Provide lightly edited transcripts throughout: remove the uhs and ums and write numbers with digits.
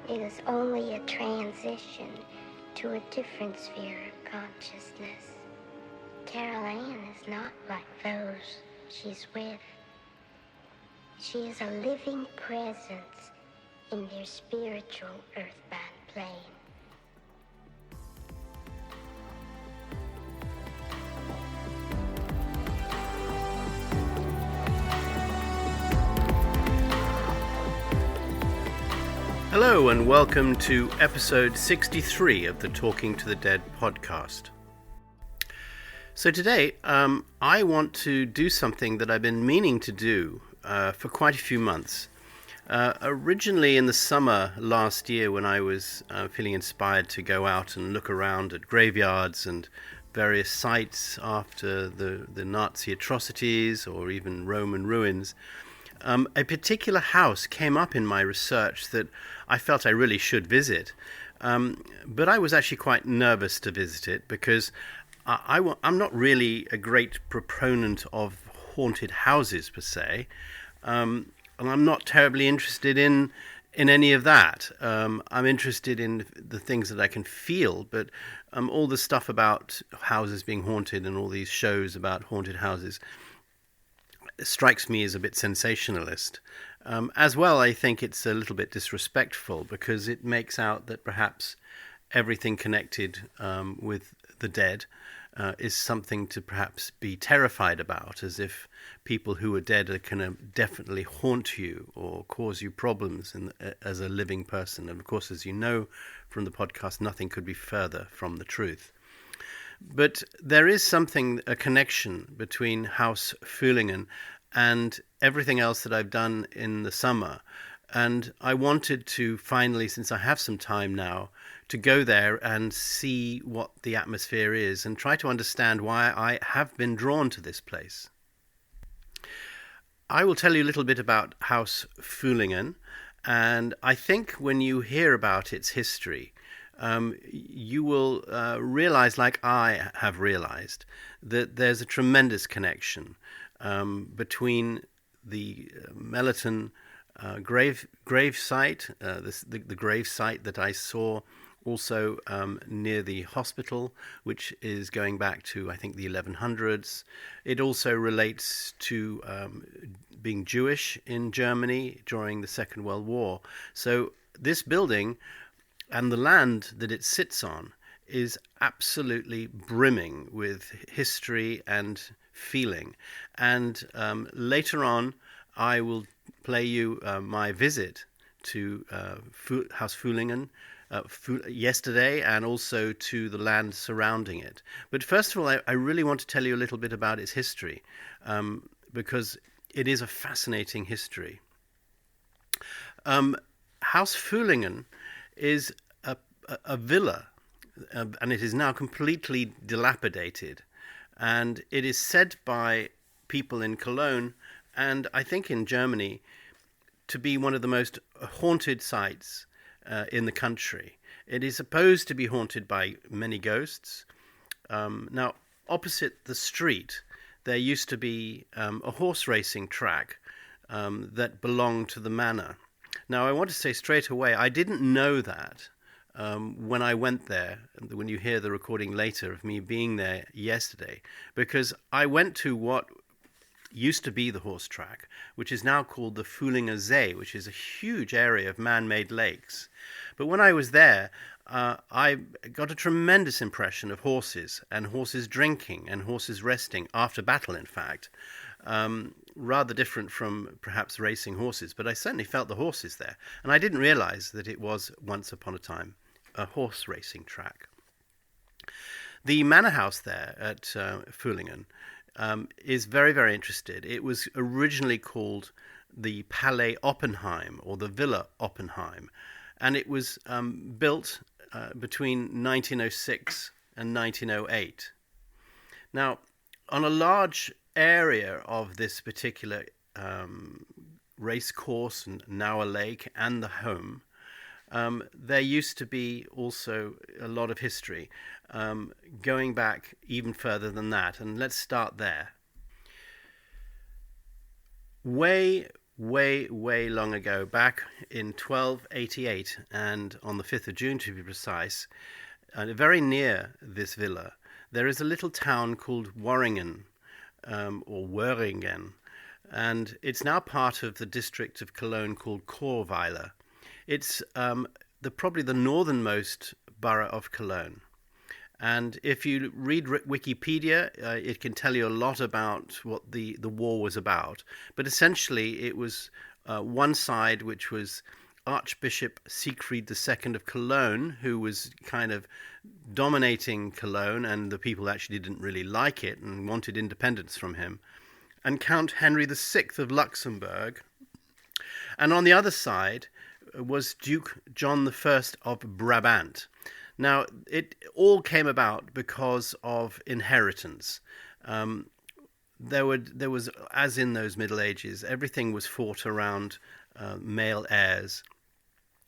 It is only a transition to a different sphere of consciousness. Carol Ann is not like those she's with. She is a living presence in their spiritual earthbound plane. Hello and welcome to episode 63 of the Talking to the Dead podcast. So today I want to do something that I've been meaning to do for quite a few months. Originally in the summer last year, when I was feeling inspired to go out and look around at graveyards and various sites after the Nazi atrocities or even Roman ruins, a particular house came up in my research that I felt I really should visit. But I was actually quite nervous to visit it because I'm not really a great proponent of haunted houses per se. And I'm not terribly interested in any of that. I'm interested in the things that I can feel, but all the stuff about houses being haunted and all these shows about haunted houses strikes me as a bit sensationalist. As well, I think it's a little bit disrespectful because it makes out that perhaps everything connected with the dead is something to perhaps be terrified about, as if people who are dead are going to definitely haunt you or cause you problems as a living person. And of course, as you know from the podcast, nothing could be further from the truth. But there is a connection between Haus Fühlingen and everything else that I've done in the summer. And I wanted to finally, since I have some time now, to go there and see what the atmosphere is and try to understand why I have been drawn to this place. I will tell you a little bit about Haus Fühlingen, and I think when you hear about its history, you will realize, like I have realized, that there's a tremendous connection between the Melitton grave site, the grave site that I saw also near the hospital, which is going back to, I think, the 1100s. It also relates to being Jewish in Germany during the Second World War. So this building and the land that it sits on is absolutely brimming with history and feeling. And later on, I will play you my visit to Haus Fühlingen yesterday, and also to the land surrounding it. But first of all, I really want to tell you a little bit about its history, because it is a fascinating history. Haus Fühlingen is a villa, and it is now completely dilapidated. And it is said by people in Cologne, and I think in Germany, to be one of the most haunted sites in the country. It is supposed to be haunted by many ghosts. Now, opposite the street, there used to be a horse racing track that belonged to the manor. Now, I want to say straight away, I didn't know that when I went there, when you hear the recording later of me being there yesterday, because I went to what used to be the horse track, which is now called the Fühlinger See, which is a huge area of man-made lakes. But when I was there, I got a tremendous impression of horses, and horses drinking, and horses resting, after battle, in fact. Rather different from perhaps racing horses, but I certainly felt the horses there. And I didn't realize that it was, once upon a time, a horse racing track. The manor house there at Fühlingen is very, very interesting. It was originally called the Palais Oppenheim, or the Villa Oppenheim, and it was built between 1906 and 1908. Now, on a large area of this particular race course, and now a lake, and the home, there used to be also a lot of history, going back even further than that. And let's start there. Way way, way long ago, back in 1288, and on the 5th of June to be precise, very near this villa, there is a little town called Worringen, or Worringen, and it's now part of the district of Cologne called Chorweiler. It's probably the northernmost borough of Cologne. And if you read Wikipedia, it can tell you a lot about what the war was about. But essentially, it was one side, which was Archbishop Siegfried II of Cologne, who was kind of dominating Cologne, and the people actually didn't really like it and wanted independence from him, and Count Henry VI of Luxembourg. And on the other side was Duke John I of Brabant. Now, it all came about because of inheritance. There was, as in those Middle Ages, everything was fought around male heirs,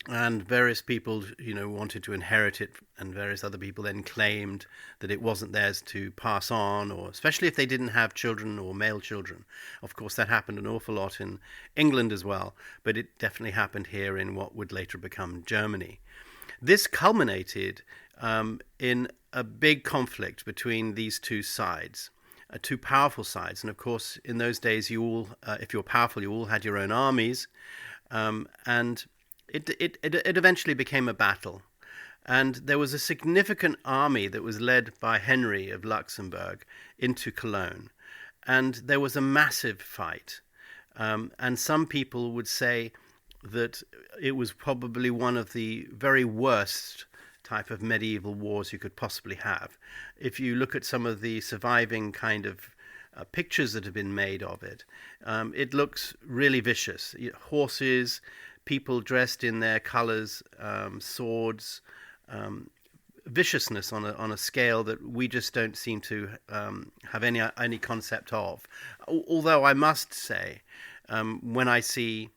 and various people, wanted to inherit it, and various other people then claimed that it wasn't theirs to pass on, or especially if they didn't have children or male children. Of course, that happened an awful lot in England as well, but it definitely happened here in what would later become Germany. This culminated in a big conflict between these two sides, two powerful sides. And of course, in those days, you all, if you're powerful, you all had your own armies, and it eventually became a battle. And there was a significant army that was led by Henry of Luxembourg into Cologne, and there was a massive fight. And some people would say that it was probably one of the very worst type of medieval wars you could possibly have. If you look at some of the surviving kind of pictures that have been made of it, it looks really vicious. Horses, people dressed in their colors, swords, viciousness on a scale that we just don't seem to have any concept of. Although I must say, when I see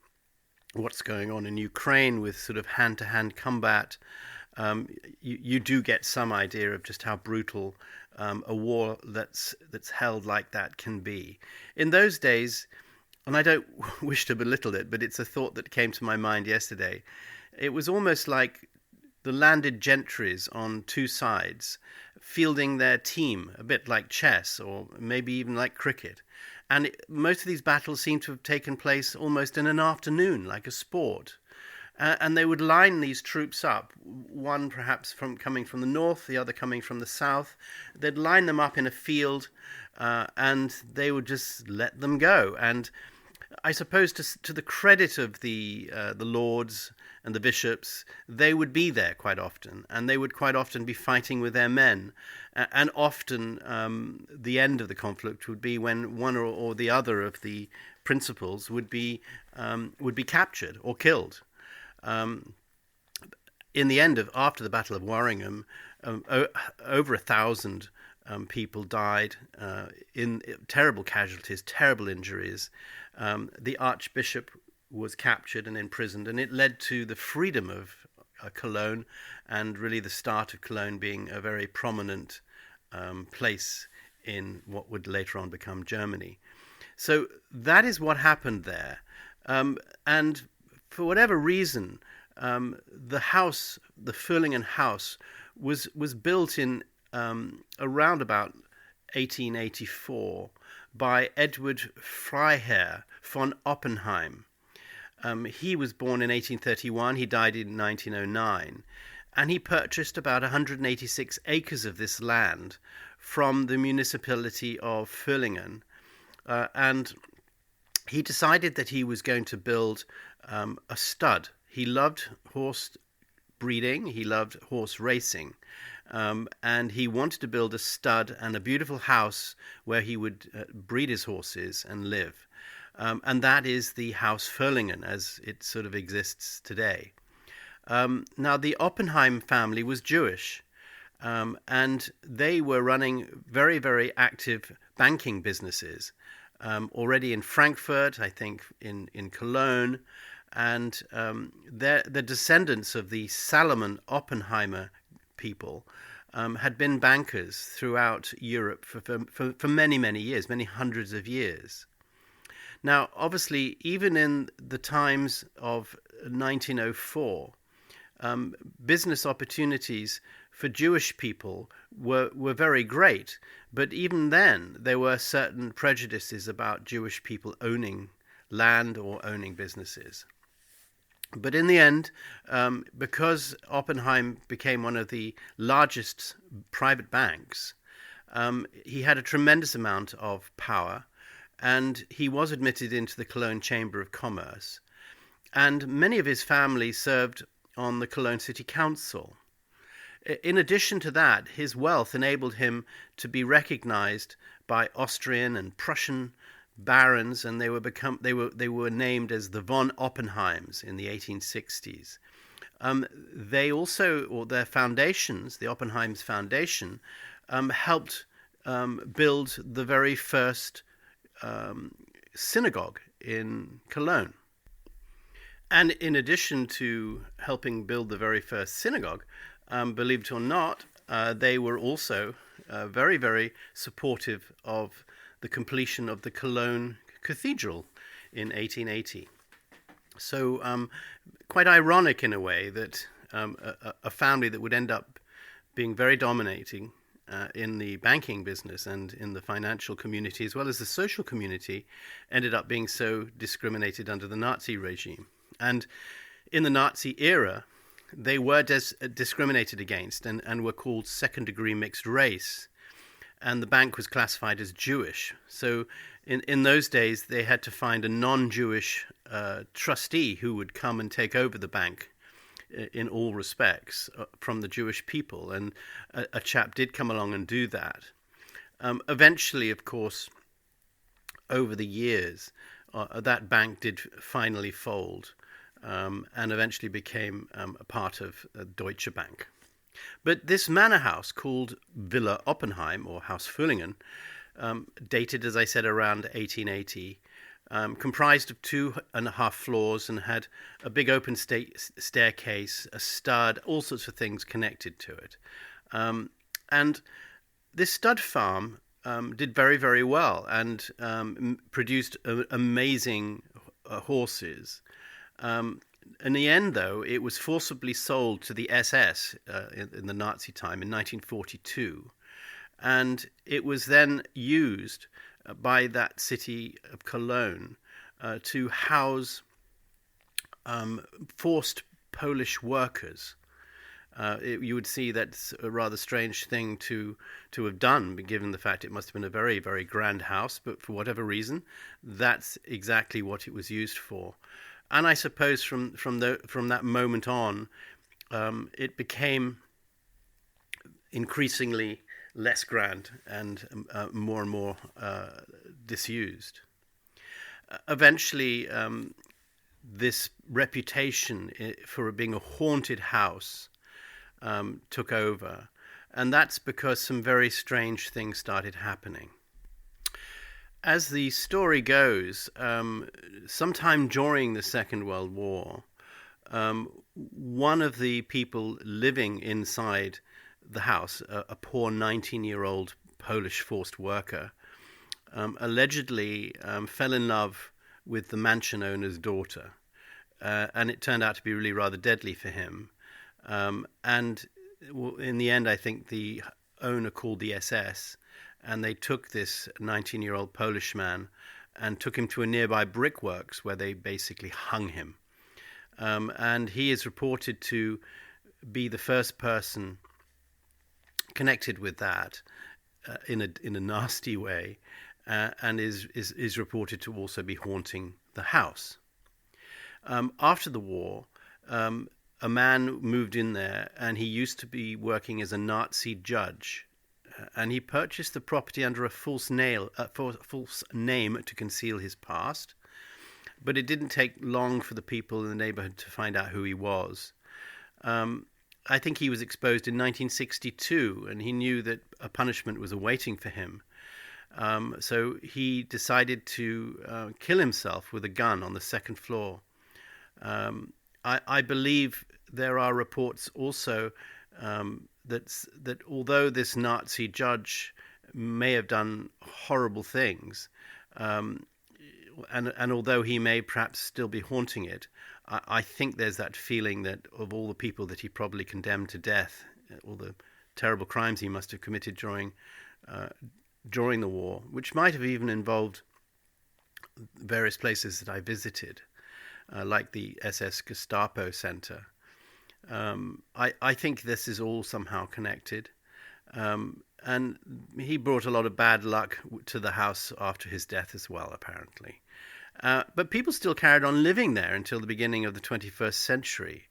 what's going on in Ukraine with sort of hand-to-hand combat, you do get some idea of just how brutal a war that's held like that can be. In those days, and I don't wish to belittle it, but it's a thought that came to my mind yesterday, it was almost like the landed gentries on two sides fielding their team, a bit like chess or maybe even like cricket. And most of these battles seem to have taken place almost in an afternoon, like a sport. And they would line these troops up, one perhaps coming from the north, the other coming from the south. They'd line them up in a field, and they would just let them go. And I suppose to the credit of the lords and the bishops, they would be there quite often, and they would quite often be fighting with their men. And often the end of the conflict would be when one or the other of the principals would be captured or killed. In the end after the Battle of Worringen, over 1,000 people died in terrible casualties, terrible injuries. The Archbishop was captured and imprisoned, and it led to the freedom of Cologne, and really the start of Cologne being a very prominent place in what would later on become Germany. So that is what happened there. And for whatever reason, the Fühlingen house, was built in around about 1884 by Edward Freiherr von Oppenheim. He was born in 1831, he died in 1909, and he purchased about 186 acres of this land from the municipality of Fühlingen, and he decided that he was going to build a stud. He loved horse breeding, he loved horse racing, and he wanted to build a stud and a beautiful house where he would breed his horses and live. And that is the Haus Fühlingen as it sort of exists today. Now, the Oppenheim family was Jewish, and they were running very, very active banking businesses, already in Frankfurt, I think in Cologne, and the descendants of the Salomon Oppenheimer people had been bankers throughout Europe for many, many years, many hundreds of years. Now, obviously, even in the times of 1904, business opportunities for Jewish people were very great. But even then, there were certain prejudices about Jewish people owning land or owning businesses. But in the end, because Oppenheim became one of the largest private banks, he had a tremendous amount of power, and he was admitted into the Cologne Chamber of Commerce. And many of his family served on the Cologne City Council. In addition to that, his wealth enabled him to be recognized by Austrian and Prussian barons, and they were named as the von Oppenheims in the 1860s. They also, or their foundations, the Oppenheim's foundation, helped build the very first synagogue in Cologne. And in addition to helping build the very first synagogue, believe it or not, they were also very, very supportive of the completion of the Cologne Cathedral in 1880. So quite ironic in a way that a family that would end up being very dominating in the banking business and in the financial community as well as the social community ended up being so discriminated under the Nazi regime. And in the Nazi era, they were discriminated against and were called second-degree mixed race. And the bank was classified as Jewish. So in those days, they had to find a non-Jewish trustee who would come and take over the bank in all respects from the Jewish people. And a chap did come along and do that. Eventually, of course, over the years, that bank did finally fold and eventually became a part of Deutsche Bank. But this manor house called Villa Oppenheim, or Haus Fühlingen, dated, as I said, around 1880, comprised of 2.5 floors and had a big open staircase, a stud, all sorts of things connected to it. And this stud farm did very, very well and produced amazing horses. In the end, though, it was forcibly sold to the SS in the Nazi time in 1942. And it was then used by that city of Cologne to house forced Polish workers. You would see that's a rather strange thing to have done, given the fact it must have been a very, very grand house. But for whatever reason, that's exactly what it was used for. And I suppose from that moment on, it became increasingly less grand and more disused. Eventually, this reputation for being a haunted house took over, and that's because some very strange things started happening. As the story goes, sometime during the Second World War, one of the people living inside the house, a poor 19-year-old Polish forced worker, allegedly fell in love with the mansion owner's daughter. And it turned out to be really rather deadly for him. And in the end, I think the owner called the SS, and they took this 19-year-old Polish man and took him to a nearby brickworks where they basically hung him. And he is reported to be the first person connected with that in a nasty way, and is reported to also be haunting the house. After the war, a man moved in there, and he used to be working as a Nazi judge. And he purchased the property under a false name to conceal his past. But it didn't take long for the people in the neighborhood to find out who he was. I think he was exposed in 1962, and he knew that a punishment was awaiting for him. So he decided to kill himself with a gun on the second floor. I believe there are reports also that although this Nazi judge may have done horrible things, and although he may perhaps still be haunting it, I think there's that feeling that of all the people that he probably condemned to death, all the terrible crimes he must have committed during the war, which might have even involved various places that I visited, like the SS Gestapo Center. I think this is all somehow connected. And he brought a lot of bad luck to the house after his death as well, apparently. But people still carried on living there until the beginning of the 21st century.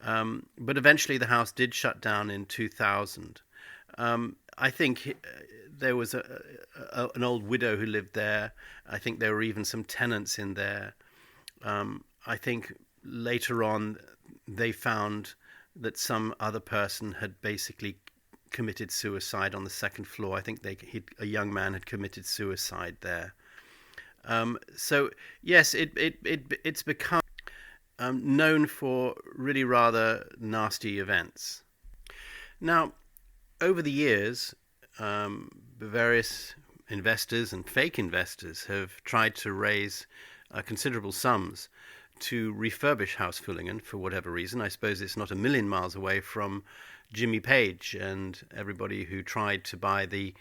But eventually the house did shut down in 2000. I think there was an old widow who lived there. I think there were even some tenants in there. I think later on they found that some other person had basically committed suicide on the second floor. I think a young man had committed suicide there. So yes, it's become known for really rather nasty events. Now, over the years, various investors and fake investors have tried to raise considerable sums to refurbish Haus Fühlingen for whatever reason. I suppose it's not a million miles away from Jimmy Page and everybody who tried to buy the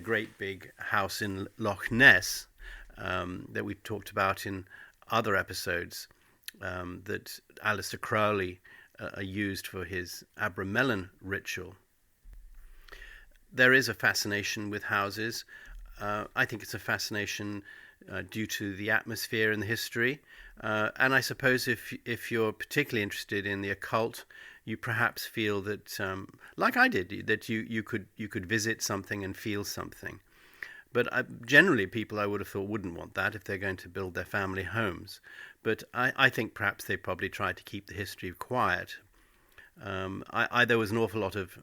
great big house in Loch Ness that we've talked about in other episodes, that Aleister Crowley used for his Abramelin ritual. There is a fascination with houses. I think it's a fascination due to the atmosphere and the history. And I suppose if you're particularly interested in the occult, you perhaps feel that, like I did, that you could visit something and feel something. But generally, people I would have thought wouldn't want that if they're going to build their family homes. But I think perhaps they probably tried to keep the history quiet. There was an awful lot of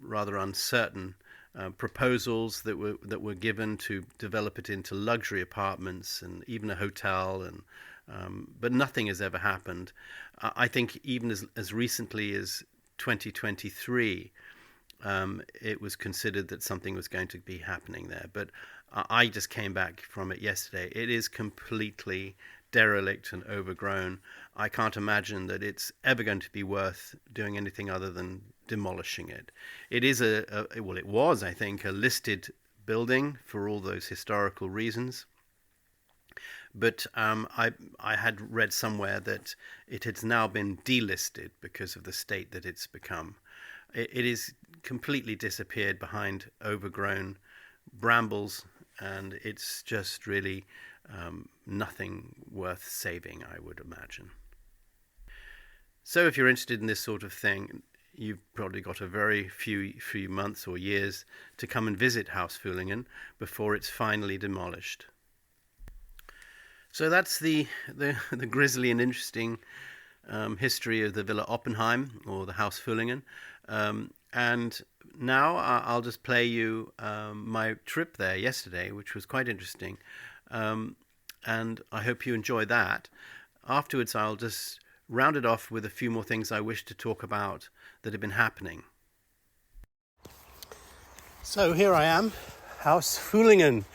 rather uncertain proposals that were given to develop it into luxury apartments and even a hotel, but nothing has ever happened. I think even as recently as 2023, it was considered that something was going to be happening there. But I just came back from it yesterday. It is completely derelict and overgrown. I can't imagine that it's ever going to be worth doing anything other than demolishing it. It is it was, I think, a listed building for all those historical reasons. But I had read somewhere that it has now been delisted because of the state that it's become. It is completely disappeared behind overgrown brambles, and it's just really nothing worth saving, I would imagine. So if you're interested in this sort of thing, you've probably got a very few months or years to come and visit Haus Fühlingen before it's finally demolished. So that's the grisly and interesting history of the Villa Oppenheim, or the Haus Fühlingen. And now I'll just play you my trip there yesterday, which was quite interesting. And I hope you enjoy that. Afterwards, I'll just round it off with a few more things I wish to talk about that have been happening. So here I am, Haus Fühlingen.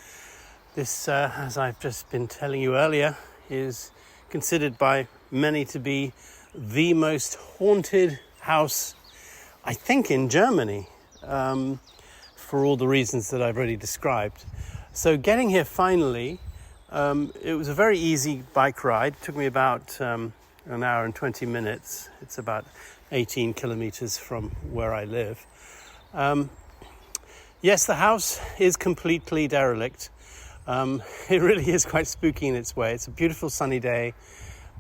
This, as I've just been telling you earlier, is considered by many to be the most haunted house, I think, in Germany, for all the reasons that I've already described. So getting here finally, it was a very easy bike ride. It took me about an hour and 20 minutes. It's about 18 kilometers from where I live. Yes, the house is completely derelict. It really is quite spooky in its way. It's a beautiful sunny day.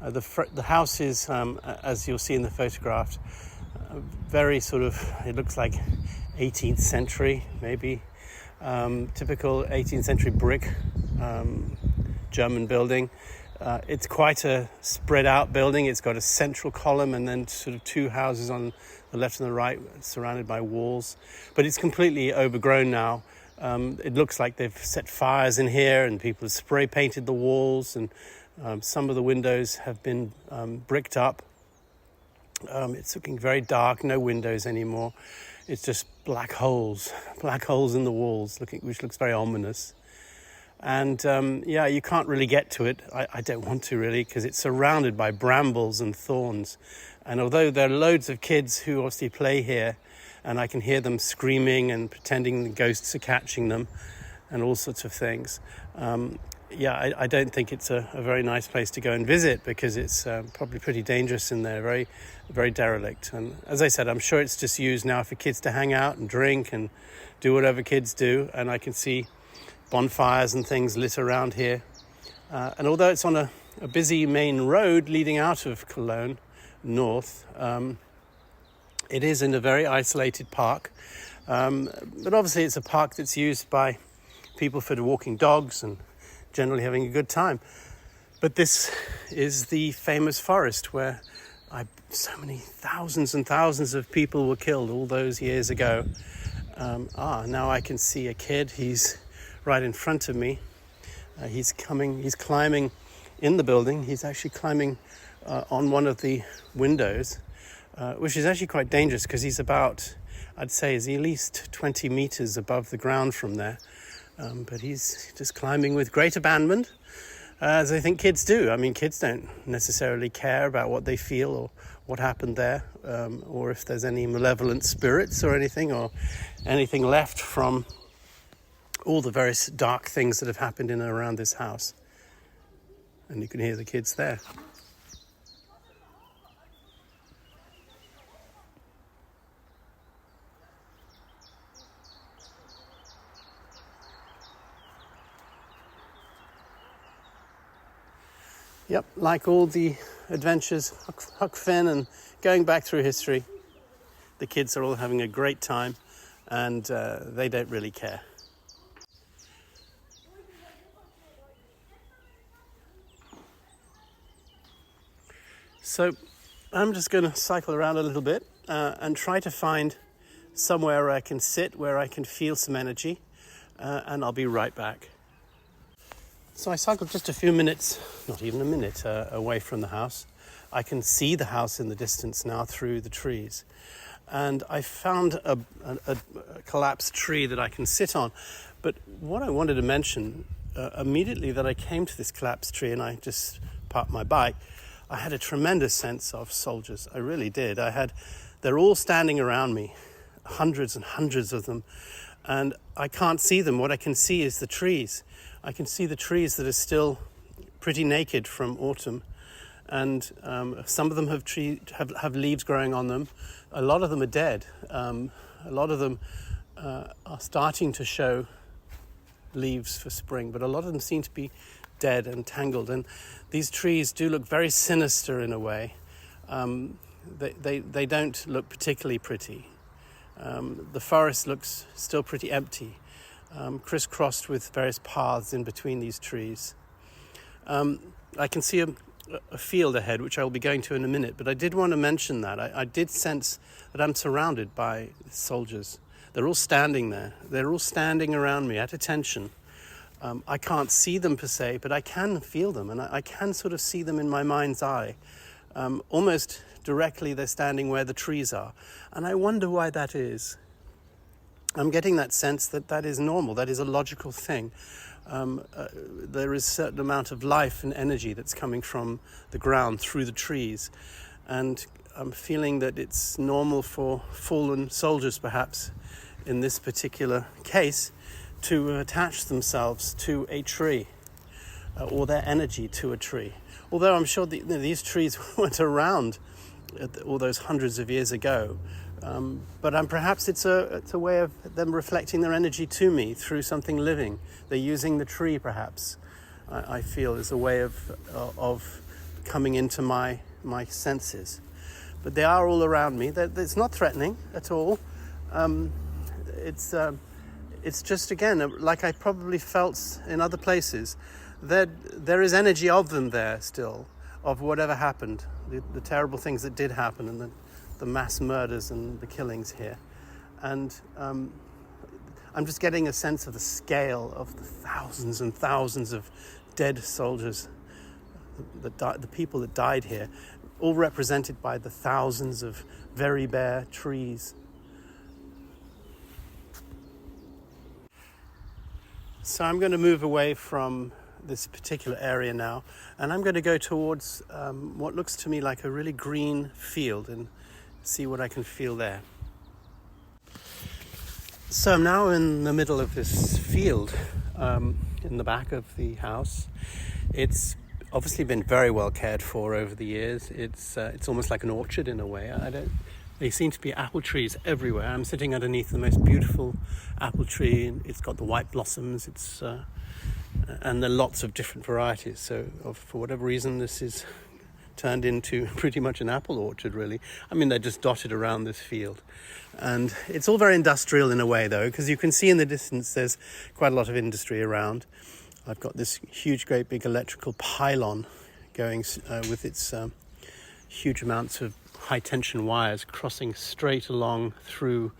The house is, as you'll see in the photograph, very sort of, it looks like 18th century, maybe. Typical 18th century brick German building. It's quite a spread out building. It's got a central column and then sort of two houses on the left and the right surrounded by walls. But it's completely overgrown now. It looks like they've set fires in here and people have spray painted the walls, and some of the windows have been bricked up. It's looking very dark, no windows anymore. It's just black holes in the walls, which looks very ominous. And you can't really get to it. I don't want to really, because it's surrounded by brambles and thorns. And although there are loads of kids who obviously play here, and I can hear them screaming and pretending the ghosts are catching them and all sorts of things, I don't think it's a very nice place to go and visit, because it's probably pretty dangerous in there, very, very derelict. And as I said, I'm sure it's just used now for kids to hang out and drink and do whatever kids do. And I can see bonfires and things lit around here. And although it's on a busy main road leading out of Cologne north, it is in a very isolated park. But obviously it's a park that's used by people for walking dogs and generally having a good time. But this is the famous forest where so many thousands and thousands of people were killed all those years ago. Now I can see a kid. He's right in front of me. He's climbing in the building. He's actually climbing on one of the windows, which is actually quite dangerous, because he's at least 20 meters above the ground from there. But he's just climbing with great abandonment, as I think kids do. I mean, kids don't necessarily care about what they feel or what happened there, or if there's any malevolent spirits or anything left from all the various dark things that have happened in and around this house. And you can hear the kids there. Yep, like all the adventures, Huck Finn and going back through history, the kids are all having a great time, and they don't really care. So I'm just going to cycle around a little bit and try to find somewhere where I can sit, where I can feel some energy, and I'll be right back. So I cycled just a few minutes, not even a minute, away from the house. I can see the house in the distance now through the trees. And I found a collapsed tree that I can sit on. But what I wanted to mention, immediately that I came to this collapsed tree and I just parked my bike, I had a tremendous sense of soldiers. I really did. They're all standing around me, hundreds and hundreds of them. And I can't see them. What I can see is the trees. I can see the trees that are still pretty naked from autumn. And some of them have leaves growing on them. A lot of them are dead. A lot of them are starting to show leaves for spring, but a lot of them seem to be dead and tangled. And these trees do look very sinister in a way. They don't look particularly pretty. The forest looks still pretty empty, crisscrossed with various paths in between these trees. I can see a field ahead, which I'll be going to in a minute, but I did want to mention that. I did sense that I'm surrounded by soldiers. They're all standing there. They're all standing around me at attention. I can't see them per se, but I can feel them, and I can sort of see them in my mind's eye. Almost directly, they're standing where the trees are. And I wonder why that is. I'm getting that sense that is normal, that is a logical thing. There is a certain amount of life and energy that's coming from the ground through the trees. And I'm feeling that it's normal for fallen soldiers, perhaps, in this particular case, to attach themselves to a tree, or their energy to a tree. Although I'm sure these trees weren't around all those hundreds of years ago. But perhaps it's a way of them reflecting their energy to me through something living. They're using the tree, perhaps, I feel, as a way of coming into my senses. But they are all around me. It's not threatening at all. It's just, again, like I probably felt in other places, there is energy of them there still, of whatever happened, the terrible things that did happen, and the mass murders and the killings here. And I'm just getting a sense of the scale of the thousands and thousands of dead soldiers, the people that died here, all represented by the thousands of very bare trees. So I'm going to move away from this particular area now, and I'm going to go towards what looks to me like a really green field and see what I can feel there. So I'm now in the middle of this field in the back of the house. It's obviously been very well cared for over the years. It's almost like an orchard in a way. There seem to be apple trees everywhere. I'm sitting underneath the most beautiful apple tree. It's got the white blossoms. And there are lots of different varieties. So for whatever reason, this is turned into pretty much an apple orchard, really. I mean, they're just dotted around this field. And it's all very industrial in a way, though, because you can see in the distance there's quite a lot of industry around. I've got this huge, great big electrical pylon going with its huge amounts of high-tension wires crossing straight along through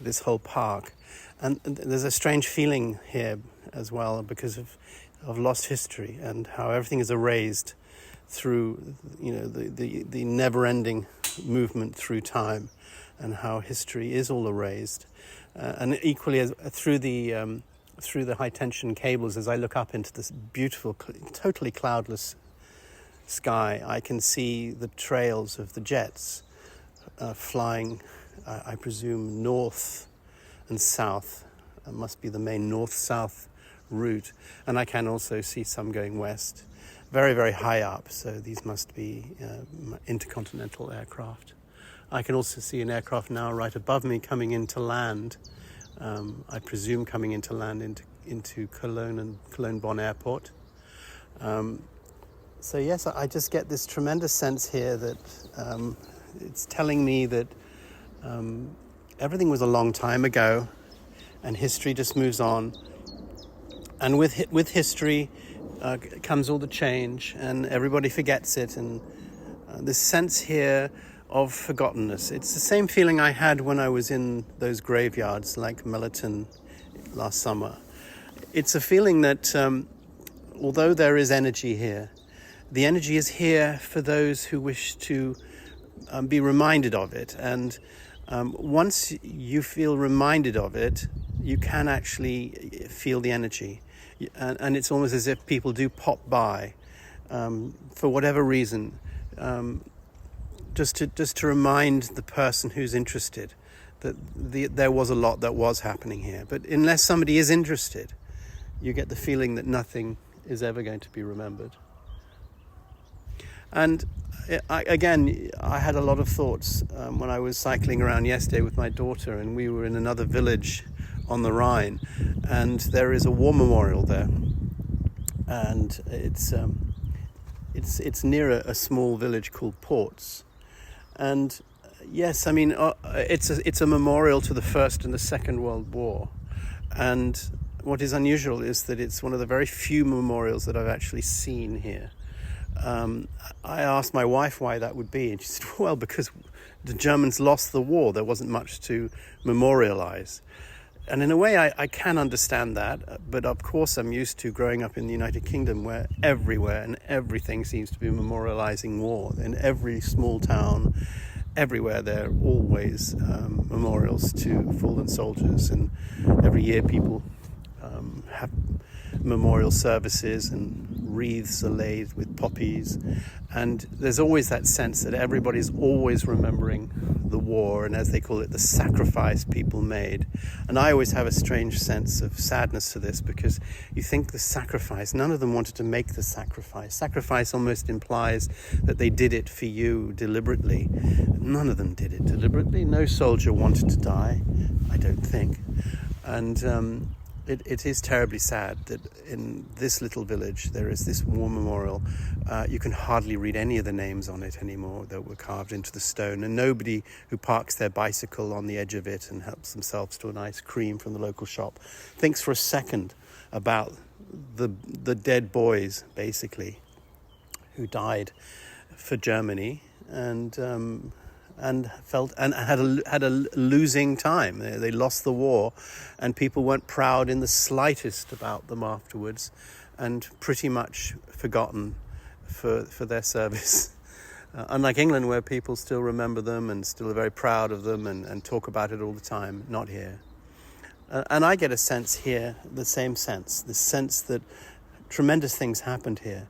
this whole park. And there's a strange feeling here as well because of lost history and how everything is erased through, the never-ending movement through time, and how history is all erased. And equally as through the high-tension cables, as I look up into this beautiful, totally cloudless sky, I can see the trails of the jets flying, I presume, north and south. It must be the main north-south route. And I can also see some going west, very, very high up. So these must be intercontinental aircraft. I can also see an aircraft now right above me coming into land. I presume coming into land into Cologne and Cologne-Bonn Airport. So yes, I just get this tremendous sense here that it's telling me that everything was a long time ago, and history just moves on. And with history comes all the change, and everybody forgets it. And this sense here of forgottenness. It's the same feeling I had when I was in those graveyards like Melton last summer. It's a feeling that although there is energy here, the energy is here for those who wish to be reminded of it. And once you feel reminded of it, you can actually feel the energy. And it's almost as if people do pop by for whatever reason, just to remind the person who's interested that there was a lot that was happening here. But unless somebody is interested, you get the feeling that nothing is ever going to be remembered. And I had a lot of thoughts when I was cycling around yesterday with my daughter, and we were in another village on the Rhine, and there is a war memorial there, and it's near a small village called Ports. And yes, I mean it's a memorial to the First and the Second World War, and what is unusual is that it's one of the very few memorials that I've actually seen here. I asked my wife why that would be, and she said, well, because the Germans lost the war, there wasn't much to memorialize. And in a way, I can understand that, but of course I'm used to growing up in the United Kingdom, where everywhere and everything seems to be memorializing war. In every small town, everywhere, there are always memorials to fallen soldiers, and every year people have memorial services, and wreaths are laid with poppies, and there's always that sense that everybody's always remembering the war, and as they call it, the sacrifice people made. And I always have a strange sense of sadness to this, because you think the sacrifice, none of them wanted to make the sacrifice. Sacrifice almost implies that they did it for you deliberately. None of them did it deliberately. No soldier wanted to die, I don't think. And it is terribly sad that in this little village there is this war memorial. You can hardly read any of the names on it anymore that were carved into the stone, and nobody who parks their bicycle on the edge of it and helps themselves to an ice cream from the local shop thinks for a second about the dead boys, basically, who died for Germany and felt and had a losing time. They lost the war, and people weren't proud in the slightest about them afterwards, and pretty much forgotten for their service. Unlike England, where people still remember them and still are very proud of them and talk about it all the time, not here. And I get a sense here, the same sense, the sense that tremendous things happened here.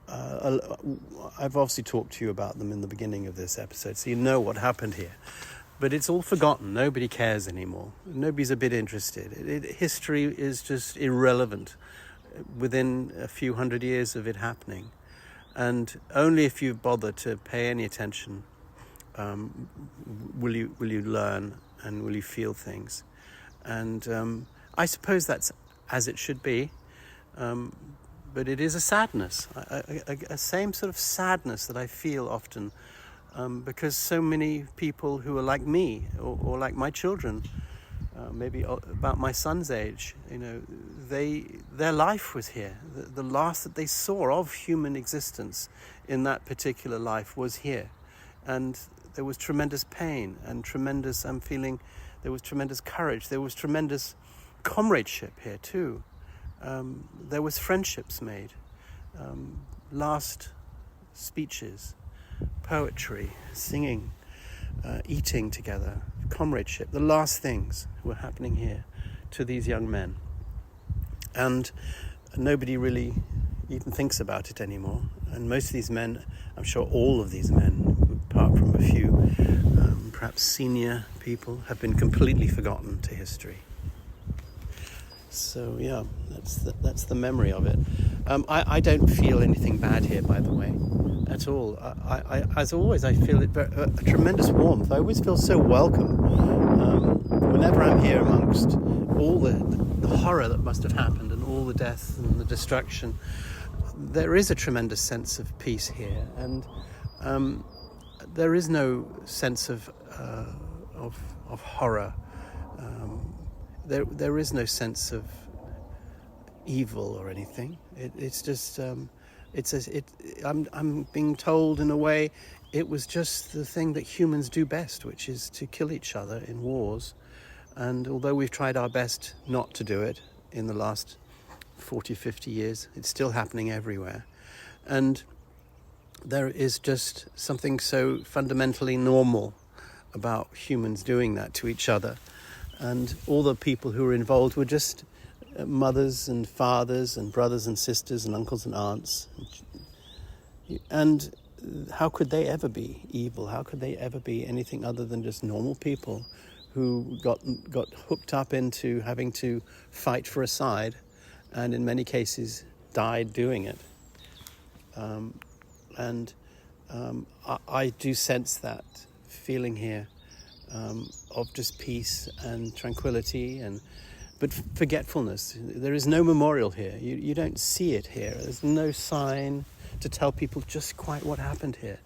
I've obviously talked to you about them in the beginning of this episode, so you know what happened here. But it's all forgotten. Nobody cares anymore. Nobody's a bit interested. History is just irrelevant within a few hundred years of it happening. And only if you bother to pay any attention will you learn and will you feel things. And I suppose that's as it should be. But it is a sadness, a same sort of sadness that I feel often, because so many people who are like me or like my children, maybe about my son's age, their life was here. The last that they saw of human existence in that particular life was here, and there was tremendous pain and tremendous. I'm feeling there was tremendous courage. There was tremendous comradeship here too. There was friendships made, last speeches, poetry, singing, eating together, comradeship. The last things were happening here to these young men. And nobody really even thinks about it anymore. And most of these men, I'm sure all of these men, apart from a few perhaps senior people, have been completely forgotten to history. So yeah, that's the memory of it. I don't feel anything bad here, by the way, at all. I as always, I feel a tremendous warmth. I always feel so welcome whenever I'm here amongst all the horror that must have happened and all the death and the destruction. There is a tremendous sense of peace here, and there is no sense of horror. There is no sense of evil or anything. It's just I'm being told in a way it was just the thing that humans do best, which is to kill each other in wars. And although we've tried our best not to do it in the last 40, 50 years, it's still happening everywhere. And there is just something so fundamentally normal about humans doing that to each other. And all the people who were involved were just mothers and fathers and brothers and sisters and uncles and aunts. And how could they ever be evil? How could they ever be anything other than just normal people who got hooked up into having to fight for a side and in many cases died doing it? I do sense that feeling here of just peace and tranquility, but forgetfulness. There is no memorial here. You don't see it here. There's no sign to tell people just quite what happened here.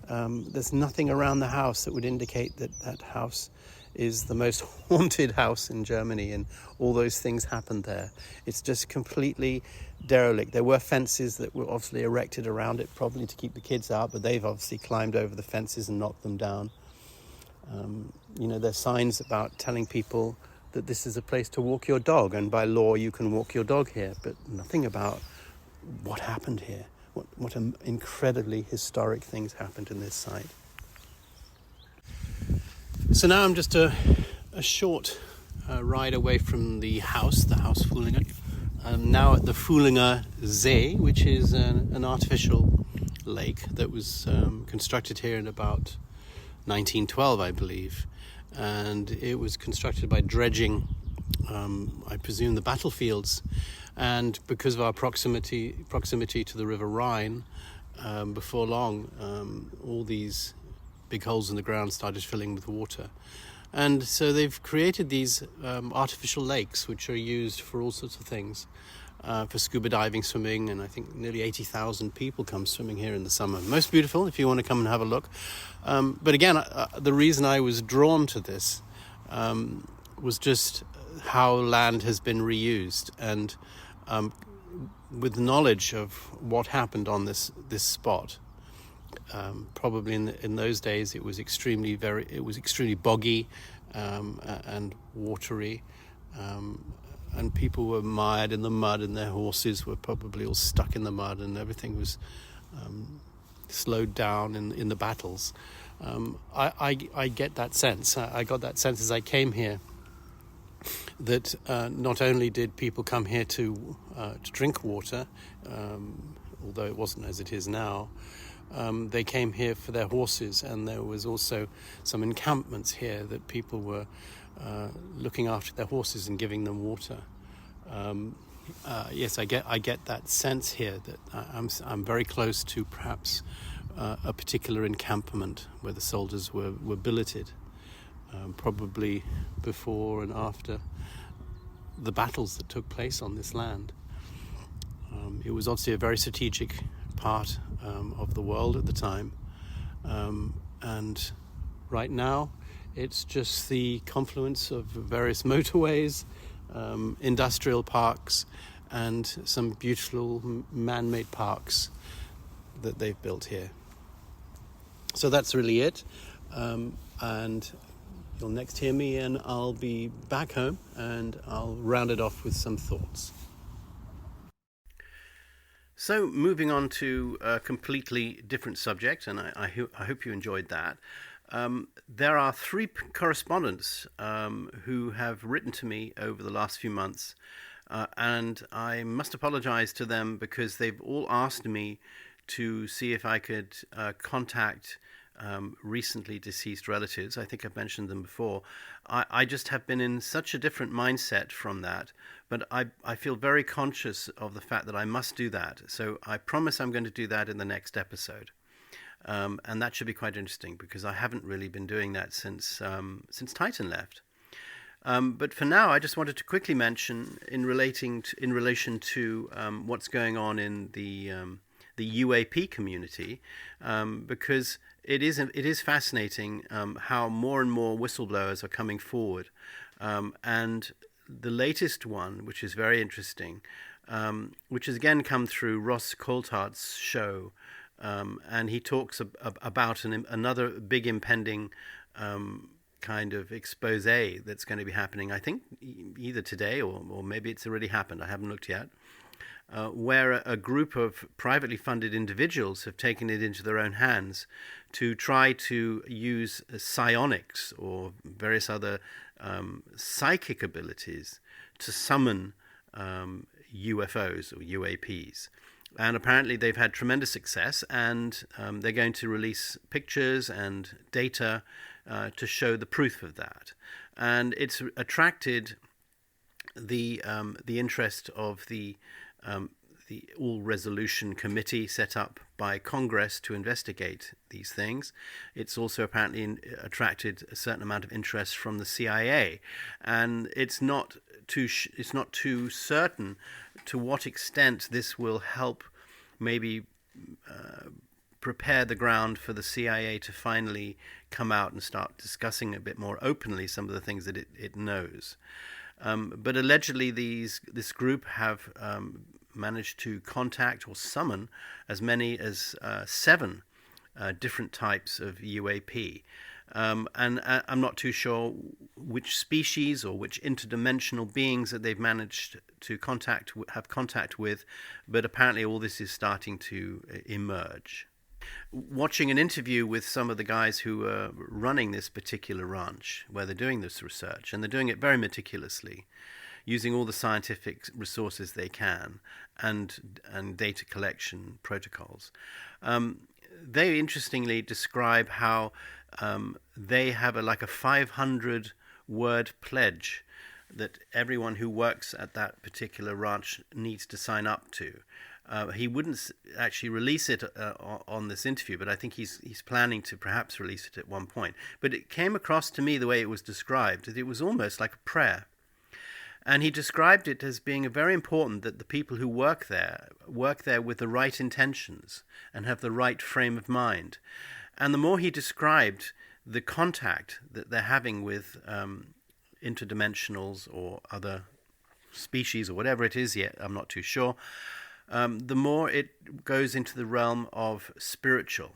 There's nothing around the house that would indicate that house is the most haunted house in Germany and all those things happened there. It's just completely derelict. There were fences that were obviously erected around it, probably to keep the kids out, but they've obviously climbed over the fences and knocked them down. There's signs about telling people that this is a place to walk your dog, and by law you can walk your dog here, but nothing about what happened here. What incredibly historic things happened in this site. So now I'm just a short ride away from the Haus Fühlingen. I'm now at the Fühlinger See, which is an artificial lake that was constructed here in about 1912, I believe. And it was constructed by dredging, I presume, the battlefields. And because of our proximity to the River Rhine, before long, all these big holes in the ground started filling with water. And so they've created these artificial lakes, which are used for all sorts of things, for scuba diving, swimming, and I think nearly 80,000 people come swimming here in the summer. Most beautiful if you want to come and have a look. But again, the reason I was drawn to this was just how land has been reused, and with knowledge of what happened on this spot. Probably in those days it was extremely boggy and watery, and people were mired in the mud, and their horses were probably all stuck in the mud, and everything was slowed down in the battles. I get that sense. I got that sense as I came here. that not only did people come here to drink water, although it wasn't as it is now, they came here for their horses, and there was also some encampments here that people were looking after their horses and giving them water. Yes, I get that sense here that I'm very close to perhaps a particular encampment where the soldiers were billeted, probably before and after the battles that took place on this land. It was obviously a very strategic part of the world at the time, and right now it's just the confluence of various motorways, industrial parks, and some beautiful man-made parks that they've built here. So that's really it, and you'll next hear me, and I'll be back home and I'll round it off with some thoughts. So moving on to a completely different subject, and I hope you enjoyed that. There are 3 correspondents who have written to me over the last few months, and I must apologize to them because they've all asked me to see if I could contact recently deceased relatives. I think I've mentioned them before. I just have been in such a different mindset from that, but I feel very conscious of the fact that I must do that. So I promise I'm going to do that in the next episode. And that should be quite interesting because I haven't really been doing that since Titan left. But for now, I just wanted to quickly mention in relation to what's going on in the UAP community, because it is fascinating how more and more whistleblowers are coming forward, and the latest one, which is very interesting, which has again come through Ross Coulthardt's show, and he talks about another big impending kind of expose that's going to be happening, I think either today or maybe it's already happened, I haven't looked yet, where a group of privately funded individuals have taken it into their own hands to try to use psionics or various other psychic abilities to summon UFOs or UAPs. And apparently they've had tremendous success, and they're going to release pictures and data to show the proof of that. And it's attracted the interest of the All Resolution Committee set up by Congress to investigate these things. It's also apparently attracted a certain amount of interest from the CIA, and it's not too certain to what extent this will help maybe prepare the ground for the CIA to finally come out and start discussing a bit more openly some of the things that it knows. But allegedly this group have managed to contact or summon as many as 7 different types of UAP. And I'm not too sure which species or which interdimensional beings that they've managed to have contact with, but apparently all this is starting to emerge. Watching an interview with some of the guys who are running this particular ranch, where they're doing this research, and they're doing it very meticulously, using all the scientific resources they can and data collection protocols. They interestingly describe how they have a 500-word pledge that everyone who works at that particular ranch needs to sign up to. He wouldn't actually release it on this interview, but I think he's planning to perhaps release it at one point. But it came across to me the way it was described, that it was almost like a prayer. And he described it as being very important that the people who work there with the right intentions and have the right frame of mind. And the more he described the contact that they're having with interdimensionals or other species or whatever it is yet, I'm not too sure, the more it goes into the realm of spiritual.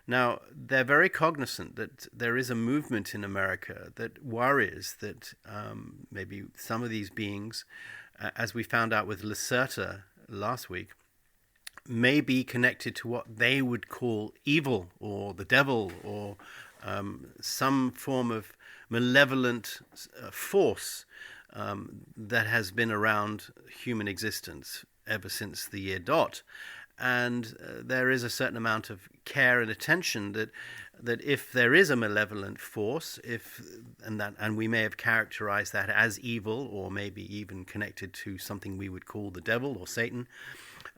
Now, they're very cognizant that there is a movement in America that worries that maybe some of these beings, as we found out with Lacerta last week, may be connected to what they would call evil or the devil or some form of malevolent force that has been around human existence ever since the year dot. And there is a certain amount of care and attention that if there is a malevolent force, and we may have characterized that as evil, or maybe even connected to something we would call the devil or Satan,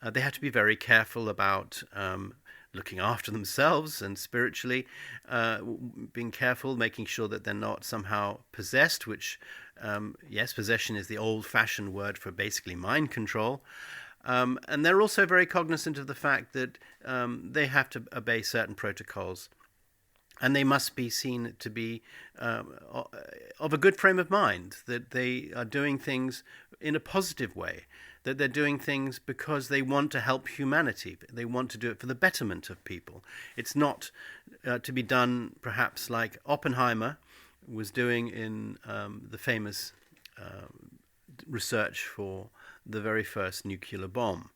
they have to be very careful about looking after themselves and spiritually, being careful, making sure that they're not somehow possessed, which, yes, possession is the old-fashioned word for basically mind control. And they're also very cognizant of the fact that they have to obey certain protocols, and they must be seen to be of a good frame of mind, that they are doing things in a positive way, that they're doing things because they want to help humanity. They want to do it for the betterment of people. It's not to be done perhaps like Oppenheimer was doing in the famous research for the very first nuclear bomb,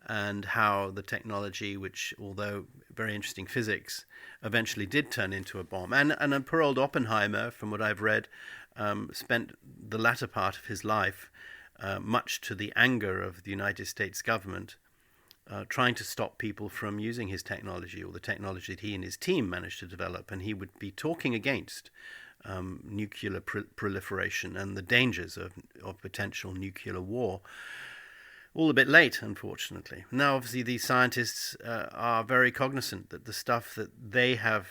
and how the technology, which, although very interesting physics, eventually did turn into a bomb. And poor old Oppenheimer, from what I've read, spent the latter part of his life, much to the anger of the United States government, trying to stop people from using his technology, or the technology that he and his team managed to develop. And he would be talking against nuclear proliferation and the dangers of potential nuclear war. All a bit late, unfortunately. Now, obviously, these scientists are very cognizant that the stuff that they have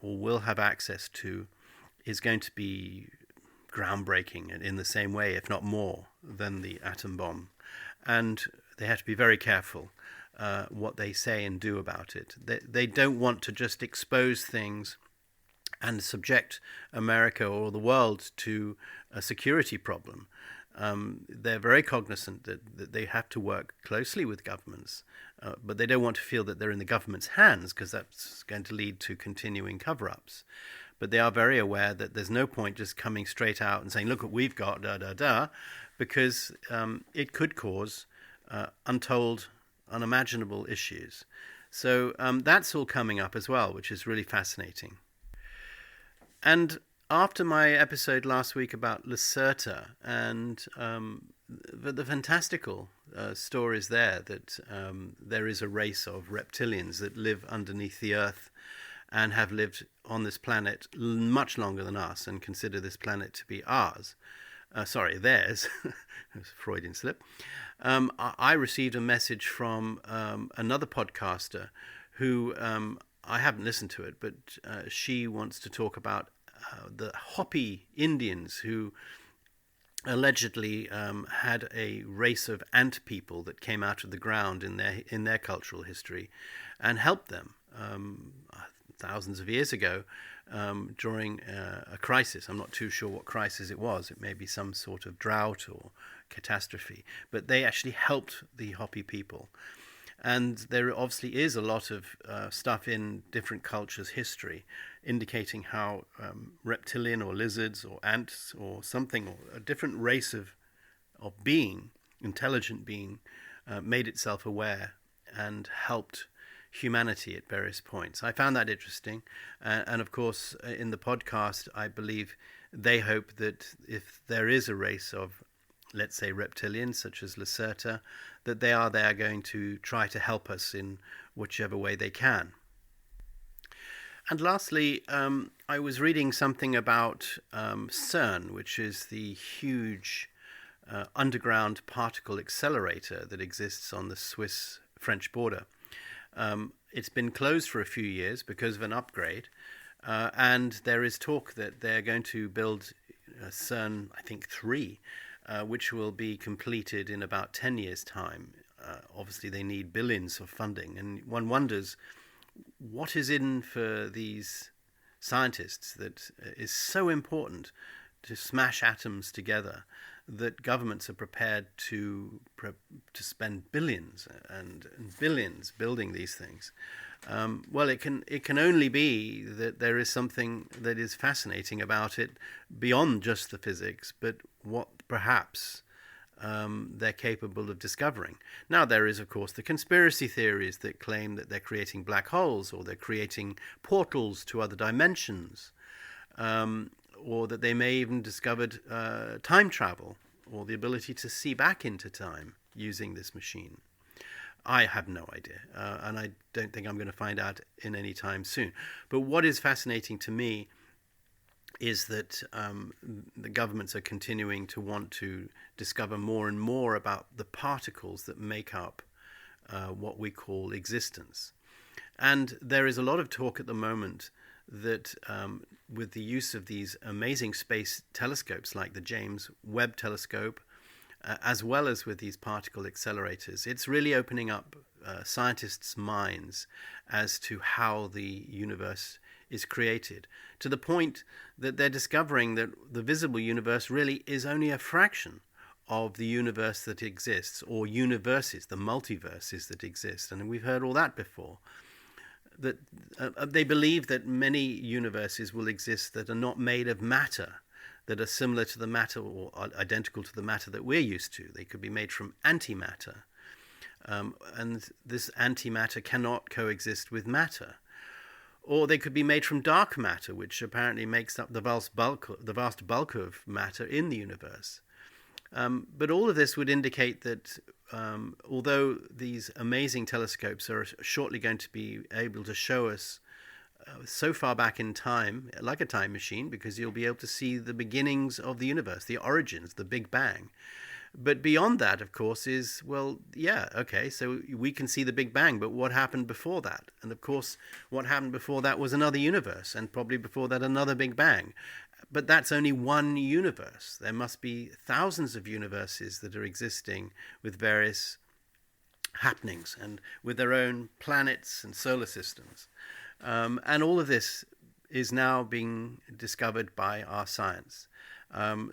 or will have access to is going to be groundbreaking in the same way, if not more, than the atom bomb. And they have to be very careful what they say and do about it. They don't want to just expose things and subject America or the world to a security problem. They're very cognizant that they have to work closely with governments, but they don't want to feel that they're in the government's hands, because that's going to lead to continuing cover-ups. But they are very aware that there's no point just coming straight out and saying, look what we've got, because it could cause untold, unimaginable issues. So that's all coming up as well, which is really fascinating. And after my episode last week about Lacerta and the fantastical stories there, that there is a race of reptilians that live underneath the earth and have lived on this planet much longer than us and consider this planet to be ours. Theirs. It was a Freudian slip. I received a message from another podcaster who, I haven't listened to it, but she wants to talk about the Hopi Indians, who allegedly had a race of ant people that came out of the ground in their cultural history and helped them thousands of years ago during a crisis. I'm not too sure what crisis it was. It may be some sort of drought or catastrophe, but they actually helped the Hopi people. And there obviously is a lot of stuff in different cultures' history indicating how reptilian or lizards or ants or something, or a different race of being, intelligent being, made itself aware and helped humanity at various points. I found that interesting. And of course, in the podcast, I believe they hope that if there is a race of, let's say, reptilians, such as Lacerta, that they are there going to try to help us in whichever way they can. And lastly, I was reading something about CERN, which is the huge underground particle accelerator that exists on the Swiss-French border. It's been closed for a few years because of an upgrade, and there is talk that they're going to build CERN, I think 3, which will be completed in about 10 years' time. Obviously, they need billions of funding, and one wonders what is in for these scientists that is so important to smash atoms together that governments are prepared to spend billions and billions building these things. Well, it can only be that there is something that is fascinating about it beyond just the physics, but what perhaps they're capable of discovering. Now, there is, of course, the conspiracy theories that claim that they're creating black holes or they're creating portals to other dimensions, or that they may even discovered time travel or the ability to see back into time using this machine. I have no idea, and I don't think I'm going to find out in any time soon. But what is fascinating to me is that the governments are continuing to want to discover more and more about the particles that make up what we call existence. And there is a lot of talk at the moment that with the use of these amazing space telescopes like the James Webb Telescope, as well as with these particle accelerators, it's really opening up scientists' minds as to how the universe is created, to the point that they're discovering that the visible universe really is only a fraction of the universe that exists, or universes, the multiverses that exist. And we've heard all that before. That they believe that many universes will exist that are not made of matter, that are similar to the matter or identical to the matter that we're used to. They could be made from antimatter. And this antimatter cannot coexist with matter. Or they could be made from dark matter, which apparently makes up the vast bulk of matter in the universe. But all of this would indicate that although these amazing telescopes are shortly going to be able to show us so far back in time, like a time machine, because you'll be able to see the beginnings of the universe, the origins, the Big Bang. But beyond that, of course, is, well, yeah, okay, so we can see the Big Bang, but what happened before that? And of course, what happened before that was another universe, and probably before that another Big Bang. But that's only one universe. There must be thousands of universes that are existing with various happenings and with their own planets and solar systems. And all of this is now being discovered by our science.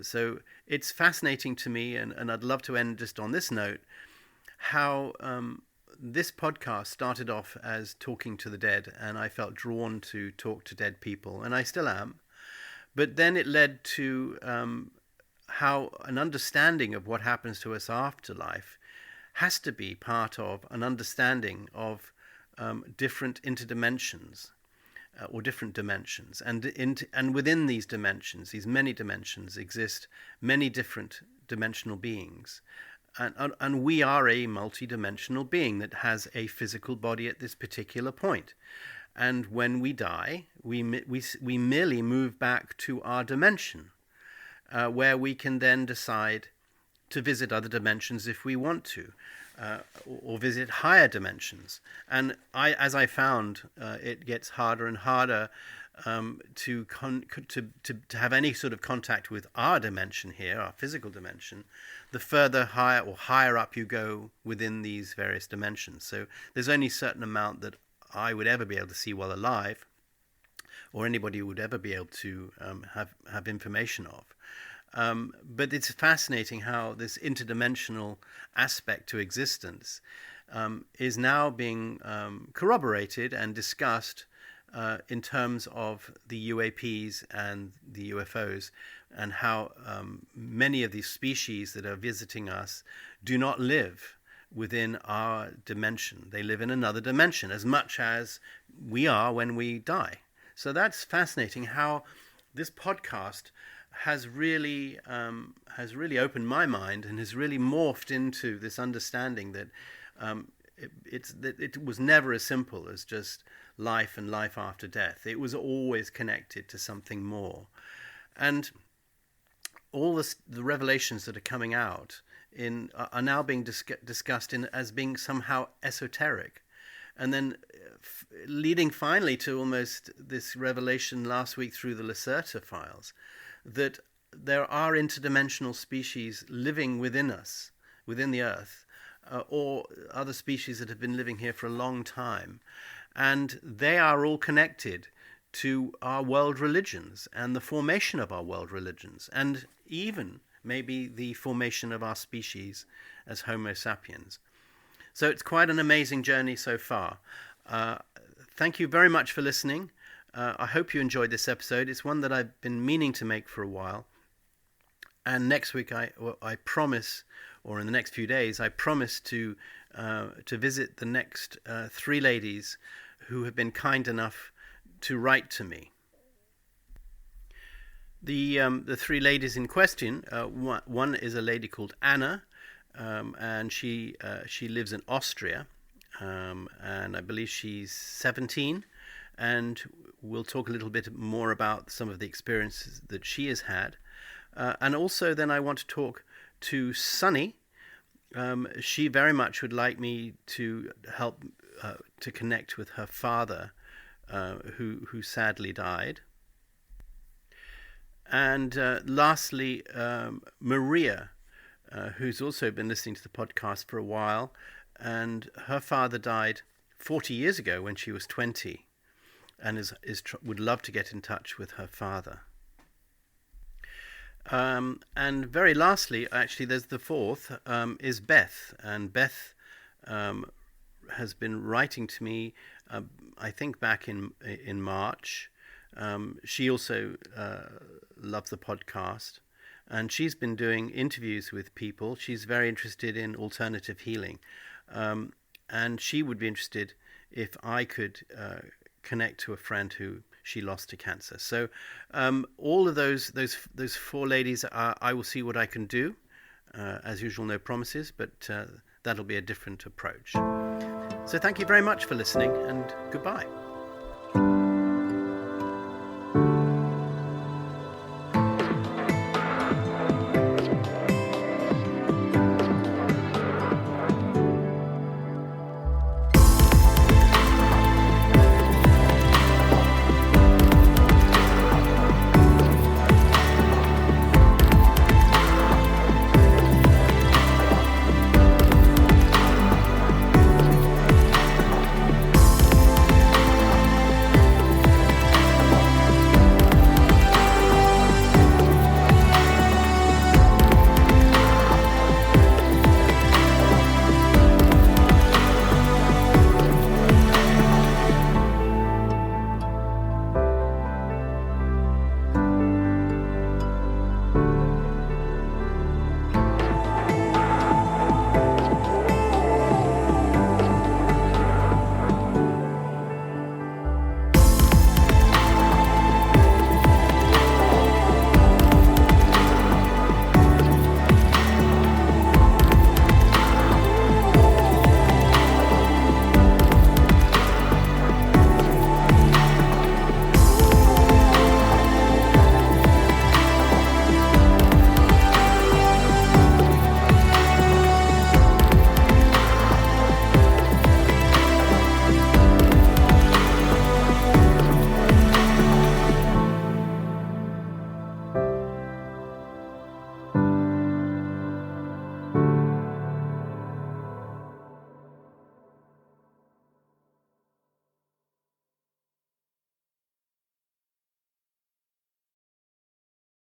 So it's fascinating to me, and I'd love to end just on this note, how this podcast started off as Talking to the Dead, and I felt drawn to talk to dead people, and I still am. But then it led to how an understanding of what happens to us after life has to be part of an understanding of different interdimensions or different dimensions. And within these dimensions, these many dimensions, exist many different dimensional beings. And we are a multi-dimensional being that has a physical body at this particular point. And when we die, we merely move back to our dimension, where we can then decide to visit other dimensions if we want to, or visit higher dimensions. And as I found, it gets harder and harder to have any sort of contact with our dimension here, our physical dimension, the further higher up you go within these various dimensions. So there's only a certain amount that I would ever be able to see while alive, or anybody would ever be able to have information of. But it's fascinating how this interdimensional aspect to existence is now being corroborated and discussed in terms of the UAPs and the UFOs, and how many of these species that are visiting us do not live within our dimension. They live in another dimension, as much as we are when we die. So that's fascinating how this podcast has really opened my mind and has really morphed into this understanding that it was never as simple as just life and life after death. It was always connected to something more. And all the revelations that are coming out are now being discussed as being somehow esoteric. And then leading finally to almost this revelation last week through the Lacerta files, that there are interdimensional species living within us, within the Earth, or other species that have been living here for a long time. And they are all connected to our world religions and the formation of our world religions, and even maybe the formation of our species as Homo sapiens. So it's quite an amazing journey so far. Thank you very much for listening. I hope you enjoyed this episode. It's one that I've been meaning to make for a while. And next week, I promise, or in the next few days, I promise to visit the next 3 ladies who have been kind enough to write to me. The three ladies in question, one is a lady called Anna, and she lives in Austria, and I believe she's 17, and we'll talk a little bit more about some of the experiences that she has had. And also then I want to talk to Sunny. She very much would like me to help to connect with her father, who sadly died. And lastly, Maria, who's also been listening to the podcast for a while, and her father died 40 years ago when she was 20, and would love to get in touch with her father. And very lastly, actually, there's the fourth, is Beth. And Beth has been writing to me, I think back in March. She also loves the podcast, and she's been doing interviews with people. She's very interested in alternative healing, and she would be interested if I could connect to a friend who she lost to cancer. So all of those four ladies, I will see what I can do. As usual, no promises, but that'll be a different approach. So thank you very much for listening, and goodbye.